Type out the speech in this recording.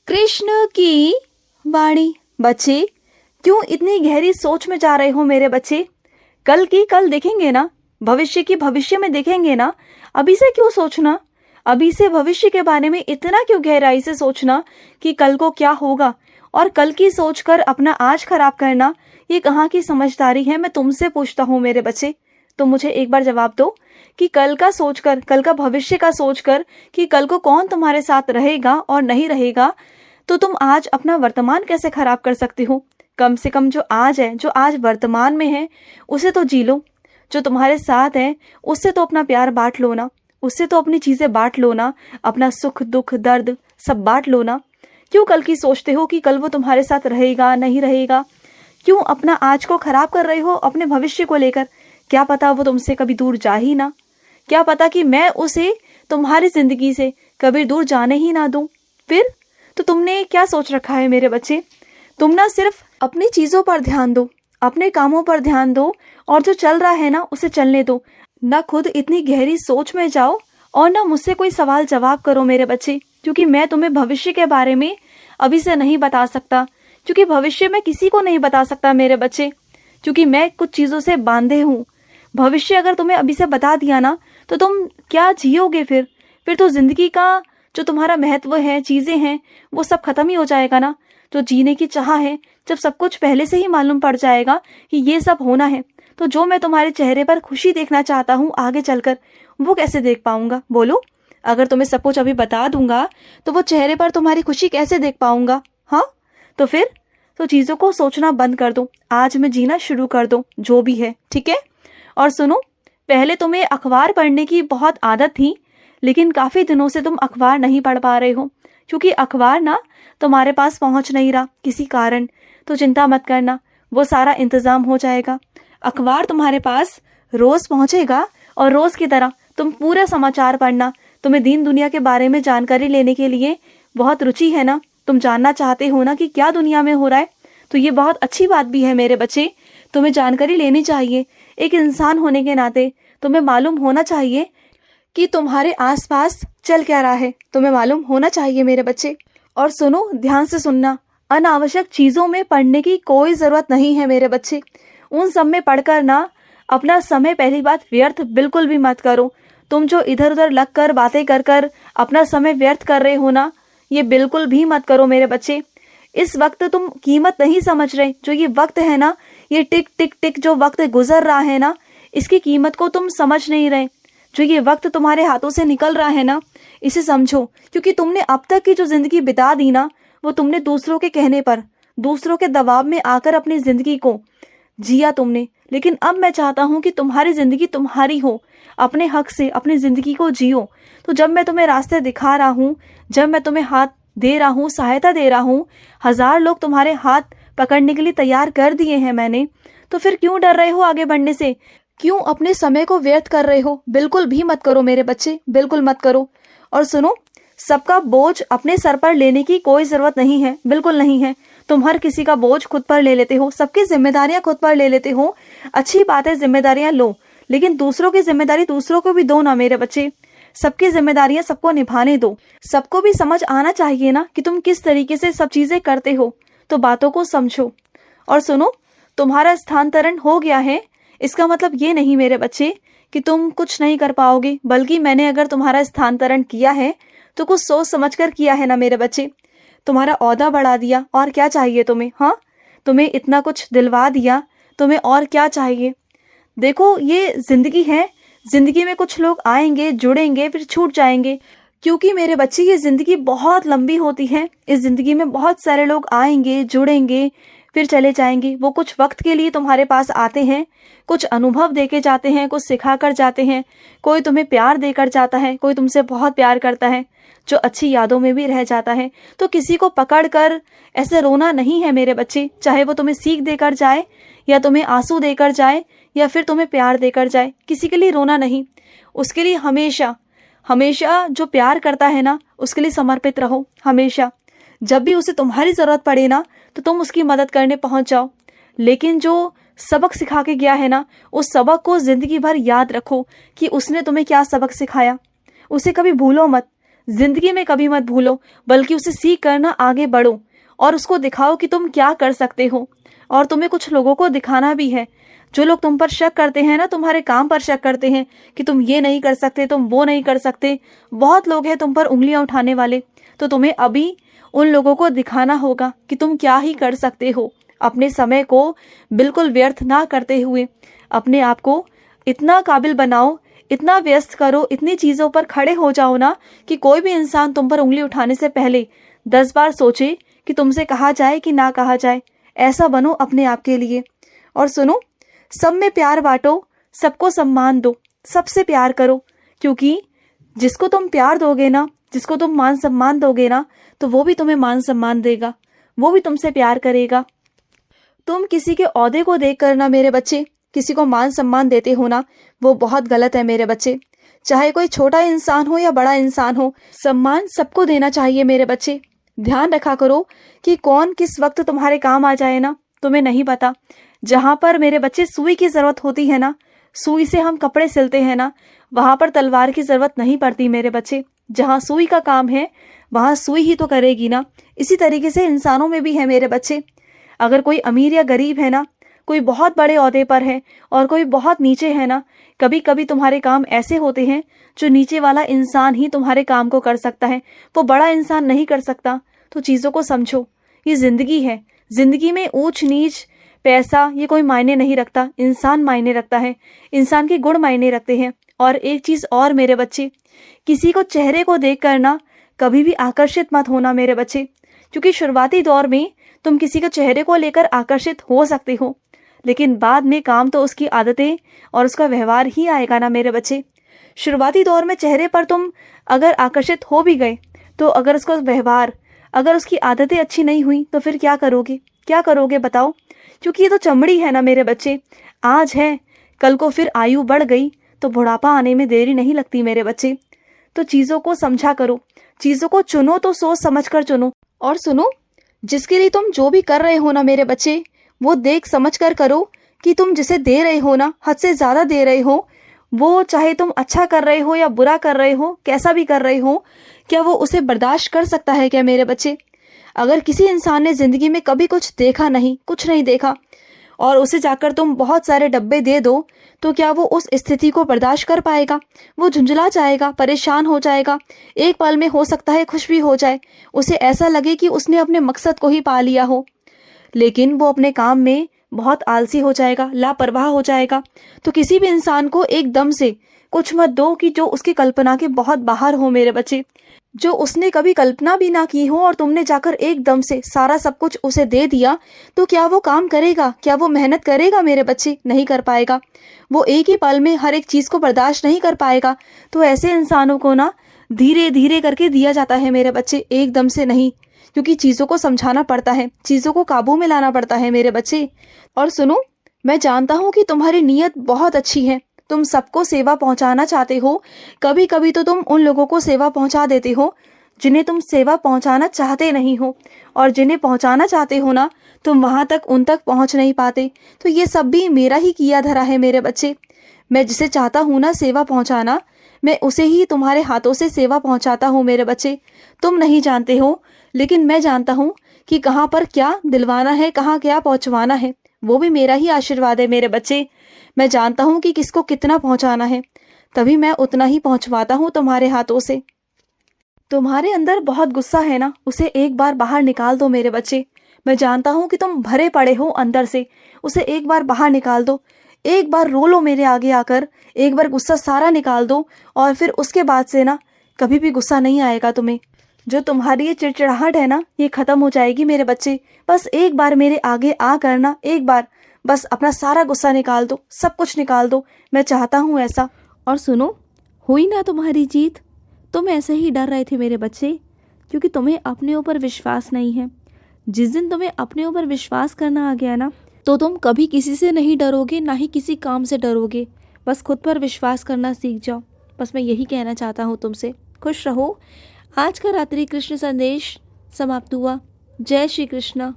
कृष्ण की वाणी। बच्चे, क्यों इतनी गहरी सोच में जा रहे हो मेरे बच्चे? कल की कल देखेंगे ना, भविष्य की भविष्य में देखेंगे ना। अभी से क्यों सोचना? अभी से भविष्य के बारे में इतना क्यों गहराई से सोचना कि कल को क्या होगा, और कल की सोचकर अपना आज खराब करना, ये कहाँ की समझदारी है? मैं तुमसे पूछता हूँ मेरे बच्चे, तुम मुझे एक बार जवाब दो कि कल का सोचकर, कल का भविष्य का सोचकर कि कल को कौन तुम्हारे साथ रहेगा और नहीं रहेगा, तो तुम आज अपना वर्तमान कैसे खराब कर सकते हो? कम से कम जो आज है, जो आज वर्तमान में है, उसे तो जी लो। जो तुम्हारे साथ है उससे तो अपना प्यार बांट लो ना, उससे तो अपनी चीजें बांट लो ना, अपना सुख दुख दर्द सब बांट लो ना। क्यों कल की सोचते हो कि कल वो तुम्हारे साथ रहेगा नहीं रहेगा? क्यों अपना आज को खराब कर रहे हो अपने भविष्य को लेकर? क्या पता वो तुमसे कभी दूर जा ही ना, क्या पता कि मैं उसे तुम्हारी जिंदगी से कभी दूर जाने ही ना दूं। फिर तो तुमने क्या सोच रखा है मेरे बच्चे? तुम ना सिर्फ अपनी चीजों पर ध्यान दो, अपने कामों पर ध्यान दो, और जो चल रहा है ना उसे चलने दो। ना खुद इतनी गहरी सोच में जाओ और ना मुझसे कोई सवाल जवाब करो मेरे बच्चे, क्योंकि मैं तुम्हें भविष्य के बारे में अभी से नहीं बता सकता, क्योंकि भविष्य में किसी को नहीं बता सकता मेरे बच्चे, क्योंकि मैं कुछ चीजों से बांधे हूँ। भविष्य अगर तुम्हें अभी से बता दिया ना, तो तुम क्या जियोगे? फिर तो जिंदगी का जो तुम्हारा महत्व है, चीजें हैं, वो सब खत्म ही हो जाएगा ना। जो जीने की चाह है, जब सब कुछ पहले से ही मालूम पड़ जाएगा कि ये सब होना है, तो जो मैं तुम्हारे चेहरे पर खुशी देखना चाहता हूँ आगे चलकर, वो कैसे देख पाऊंगा? बोलो, अगर तुम्हें सब कुछ अभी बता दूंगा तो वो चेहरे पर तुम्हारी खुशी कैसे देख पाऊंगा? हाँ, तो फिर तो चीजों को सोचना बंद कर दो, आज में जीना शुरू कर दो, जो भी है, ठीक है? और सुनो, पहले तुम्हें अखबार पढ़ने की बहुत आदत थी, लेकिन काफी दिनों से तुम अखबार नहीं पढ़ पा रहे हो, क्योंकि अखबार ना तुम्हारे पास पहुंच नहीं रहा किसी कारण। तो चिंता मत करना, वो सारा इंतजाम हो जाएगा। अखबार तुम्हारे पास रोज पहुंचेगा, और रोज की तरह तुम पूरा समाचार पढ़ना। तुम्हें दीन दुनिया के बारे में जानकारी लेने के लिए बहुत रुचि है ना, तुम जानना चाहते हो ना कि क्या दुनिया में हो रहा है, तो ये बहुत अच्छी बात भी है मेरे बच्चे। तुम्हें जानकारी लेनी चाहिए, एक इंसान होने के नाते तुम्हें मालूम होना चाहिए कि तुम्हारे आसपास चल क्या रहा है, तुम्हें मालूम होना चाहिए मेरे बच्चे। और सुनो, ध्यान से सुनना, अनावश्यक चीजों में पढ़ने की कोई जरूरत नहीं है मेरे बच्चे। उन सब में पढ़कर ना अपना समय, पहली बात, व्यर्थ बिल्कुल भी मत करो। तुम जो इधर उधर लग कर बातें कर कर अपना समय व्यर्थ कर रहे हो ना, ये बिल्कुल भी मत करो मेरे बच्चे। इस वक्त तुम कीमत नहीं समझ रहे, जो ये वक्त है ना, ये टिक टिक टिक जो वक्त गुजर रहा है ना, इसकी कीमत को तुम समझ नहीं रहे। जो ये वक्त तुम्हारे हाथों से निकल रहा है ना, इसे समझो, क्योंकि तुमने अब तक की जो जिंदगी बिता दी ना, वो तुमने दूसरों के कहने पर, दूसरों के दबाव में आकर अपनी जिंदगी को जिया तुमने। लेकिन अब मैं चाहता हूं कि तुम्हारी जिंदगी तुम्हारी हो, अपने हक से अपनी जिंदगी को जियो। तो जब मैं तुम्हें रास्ते दिखा रहा हूं, जब मैं तुम्हें हाथ दे रहा हूं, सहायता दे रहा हूं, 1000 लोग तुम्हारे हाथ पकड़ने के लिए तैयार कर दिए हैं मैंने, तो फिर क्यों डर रहे हो आगे बढ़ने से? क्यों अपने समय को व्यर्थ कर रहे हो? बिल्कुल भी मत करो मेरे बच्चे, बिल्कुल मत करो। और सुनो, सबका बोझ अपने सर पर लेने की कोई जरूरत नहीं है, बिल्कुल नहीं है। तुम हर किसी का बोझ खुद पर ले लेते हो, सबकी जिम्मेदारियां खुद पर ले लेते हो। अच्छी बात है, जिम्मेदारियां लो, लेकिन दूसरों की जिम्मेदारी दूसरों को भी दो ना मेरे बच्चे। सबकी जिम्मेदारियां सबको निभाने दो। सबको भी समझ आना चाहिए ना कि तुम किस तरीके से सब चीजें करते हो, तो बातों को समझो। और सुनो, तुम्हारा स्थानांतरण हो गया है, इसका मतलब ये नहीं मेरे बच्चे कि तुम कुछ नहीं कर पाओगे, बल्कि मैंने अगर तुम्हारा स्थानांतरण किया है तो कुछ सोच समझकर किया है ना मेरे बच्चे। तुम्हारा ओहदा बढ़ा दिया, और क्या चाहिए तुम्हें? हाँ, तुम्हें इतना कुछ दिलवा दिया, तुम्हें और क्या चाहिए? देखो, ये जिंदगी है, जिंदगी में कुछ लोग आएंगे, जुड़ेंगे, फिर छूट जाएंगे, क्योंकि मेरे बच्चे ये जिंदगी बहुत लंबी होती है। इस जिंदगी में बहुत सारे लोग आएंगे, जुड़ेंगे, फिर चले जाएंगे। वो कुछ वक्त के लिए तुम्हारे पास आते हैं, कुछ अनुभव देके जाते हैं, कुछ सिखा कर जाते हैं। कोई तुम्हें प्यार देकर जाता है, कोई तुमसे बहुत प्यार करता है, जो अच्छी यादों में भी रह जाता है। तो किसी को पकड़ कर ऐसे रोना नहीं है मेरे बच्चे, चाहे वो तुम्हें सीख देकर जाए, या तुम्हें आंसू देकर जाए, या फिर तुम्हें प्यार देकर जाए, किसी के लिए रोना नहीं। उसके लिए हमेशा हमेशा जो प्यार करता है ना, उसके लिए समर्पित रहो हमेशा। जब भी उसे तुम्हारी जरूरत पड़े ना, तो तुम उसकी मदद करने पहुंच जाओ। लेकिन जो सबक सिखा के गया है ना, उस सबक को जिंदगी भर याद रखो कि उसने तुम्हें क्या सबक सिखाया। उसे कभी भूलो मत। जिंदगी में कभी मत भूलो, बल्कि उसे सीख कर ना आगे बढ़ो और उसको दिखाओ कि तुम क्या कर सकते हो। और तुम्हें कुछ लोगों को दिखाना भी है। जो लोग तुम पर शक करते हैं ना, तुम्हारे काम पर शक करते हैं कि तुम ये नहीं कर सकते, तुम वो नहीं कर सकते, बहुत लोग हैं तुम पर उंगलियां उठाने वाले। तो तुम्हें अभी उन लोगों को दिखाना होगा कि तुम क्या ही कर सकते हो। अपने समय को बिल्कुल व्यर्थ ना करते हुए अपने आप को इतना काबिल बनाओ, इतना व्यस्त करो, इतनी चीज़ों पर खड़े हो जाओ ना कि कोई भी इंसान तुम पर उंगली उठाने से पहले 10 बार सोचे कि तुमसे कहा जाए कि ना कहा जाए। ऐसा बनो अपने आप के लिए। और सुनो, सब में प्यार बांटो, सबको सम्मान दो, सबसे प्यार करो, क्योंकि जिसको तुम प्यार दोगे ना, जिसको तुम मान सम्मान दोगे ना, तो वो भी तुम्हें मान सम्मान देगा, वो भी तुमसे प्यार करेगा। तुम किसी के ओहदे को देख कर ना मेरे बच्चे किसी को मान सम्मान देते हो ना, वो बहुत गलत है मेरे बच्चे। चाहे कोई छोटा इंसान हो या बड़ा इंसान हो, सम्मान सबको देना चाहिए मेरे बच्चे। ध्यान रखा करो कि कौन किस वक्त तुम्हारे काम आ जाए ना, तुम्हें नहीं पता। जहां पर मेरे बच्चे सुई की जरूरत होती है ना, सुई से हम कपड़े सिलते हैं ना, वहां पर तलवार की जरूरत नहीं पड़ती मेरे बच्चे। जहां सुई का काम है वहां सुई ही तो करेगी ना। इसी तरीके से इंसानों में भी है मेरे बच्चे। अगर कोई अमीर या गरीब है ना, कोई बहुत बड़े ओहदे पर है और कोई बहुत नीचे है ना, कभी कभी तुम्हारे काम ऐसे होते हैं जो नीचे वाला इंसान ही तुम्हारे काम को कर सकता है, वो बड़ा इंसान नहीं कर सकता। तो चीज़ों को समझो, ये जिंदगी है। जिंदगी में ऊंच नीच पैसा ये कोई मायने नहीं रखता, इंसान मायने रखता है, इंसान के गुण मायने रखते हैं। और एक चीज़ और मेरे बच्चे, किसी को चेहरे को देख कर ना कभी भी आकर्षित मत होना मेरे बच्चे, क्योंकि शुरुआती दौर में तुम किसी के चेहरे को लेकर आकर्षित हो सकते हो, लेकिन बाद में काम तो उसकी आदतें और उसका व्यवहार ही आएगा ना मेरे बच्चे। शुरुआती दौर में चेहरे पर तुम अगर आकर्षित हो भी गए, तो अगर उसका व्यवहार, अगर उसकी आदतें अच्छी नहीं हुई, तो फिर क्या करोगे, क्या करोगे बताओ। क्योंकि ये तो चमड़ी है ना मेरे बच्चे, आज है कल को फिर आयु बढ़ गई तो बुढ़ापा आने में देरी नहीं लगती मेरे बच्चे। तो चीज़ों को समझा करो, चीज़ों को चुनो तो सोच समझ कर चुनो। और सुनो, जिसके लिए तुम जो भी कर रहे हो ना मेरे बच्चे, वो देख समझ कर करो कि तुम जिसे दे रहे हो ना, हद से ज़्यादा दे रहे हो, वो चाहे तुम अच्छा कर रहे हो या बुरा कर रहे हो, कैसा भी कर रहे हो, क्या वो उसे बर्दाश्त कर सकता है क्या मेरे बच्चे। अगर किसी इंसान ने ज़िंदगी में कभी कुछ देखा नहीं, कुछ नहीं देखा, और उसे जाकर तुम बहुत सारे डब्बे दे दो, तो क्या वो उस स्थिति को बर्दाश्त कर पाएगा। वो झुंझला जाएगा, परेशान हो जाएगा, एक पल में हो सकता है खुश भी हो जाए, उसे ऐसा लगे कि उसने अपने मकसद को ही पा लिया हो। लेकिन वो अपने काम में बहुत आलसी हो जाएगा, लापरवाह हो जाएगा। तो किसी भी इंसान को एकदम से कुछ मत दो कि जो उसकी कल्पना के बहुत बाहर हो मेरे बच्चे, जो उसने कभी कल्पना भी ना की हो, और तुमने जाकर एकदम से सारा सब कुछ उसे दे दिया, तो क्या वो काम करेगा, क्या वो मेहनत करेगा मेरे बच्चे, नहीं कर पाएगा। वो एक ही पल में हर एक चीज़ को बर्दाश्त नहीं कर पाएगा। तो ऐसे इंसानों को ना धीरे धीरे करके दिया जाता है मेरे बच्चे, एकदम से नहीं, क्योंकि चीज़ों को समझाना पड़ता है, चीज़ों को काबू में लाना पड़ता है मेरे बच्चे। और सुनो, मैं जानता हूँ कि तुम्हारी नीयत बहुत अच्छी है, तुम सबको सेवा पहुंचाना चाहते हो। कभी कभी तो तुम उन लोगों को सेवा पहुंचा देते हो जिन्हें तुम सेवा पहुंचाना चाहते नहीं हो, और जिन्हें पहुंचाना चाहते हो ना, तुम वहां तक उन तक पहुंच नहीं पाते। तो ये सब भी मेरा ही किया धरा है मेरे बच्चे। मैं जिसे चाहता हूँ ना सेवा पहुंचाना, मैं उसे ही तुम्हारे हाथों से सेवा पहुंचाता हूँ मेरे बच्चे। तुम नहीं जानते हो, लेकिन मैं जानता हूँ कि कहाँ पर क्या दिलवाना है, कहाँ क्या पहुंचवाना है, वो भी मेरा ही आशीर्वाद है मेरे बच्चे। मैं जानता हूँ कि किसको कितना पहुंचाना है, तभी मैं उतना ही पहुंचवाता हूँ तुम्हारे हाथों से। तुम्हारे अंदर बहुत गुस्सा है ना, उसे एक बार बाहर निकाल दो मेरे बच्चे। मैं जानता हूँ कि तुम भरे पड़े हो अंदर से, उसे एक बार बाहर निकाल दो। एक बार रो लो मेरे आगे आकर, एक बार गुस्सा सारा निकाल दो, और फिर उसके बाद से ना कभी भी गुस्सा नहीं आएगा तुम्हें। जो तुम्हारी ये चिड़चिड़ाहट है ना, ये खत्म हो जाएगी मेरे बच्चे। बस एक बार मेरे आगे आ कर ना, एक बार बस अपना सारा गुस्सा निकाल दो, सब कुछ निकाल दो, मैं चाहता हूँ ऐसा। और सुनो, हुई ना तुम्हारी जीत। तुम ऐसे ही डर रहे थे मेरे बच्चे, क्योंकि तुम्हें अपने ऊपर विश्वास नहीं है। जिस दिन तुम्हें अपने ऊपर विश्वास करना आ गया ना, तो तुम कभी किसी से नहीं डरोगे, ना ही किसी काम से डरोगे। बस खुद पर विश्वास करना सीख जाओ। बस मैं यही कहना चाहता हूँ तुमसे। खुश रहो। आज का रात्रि कृष्ण संदेश समाप्त हुआ। जय श्री कृष्ण।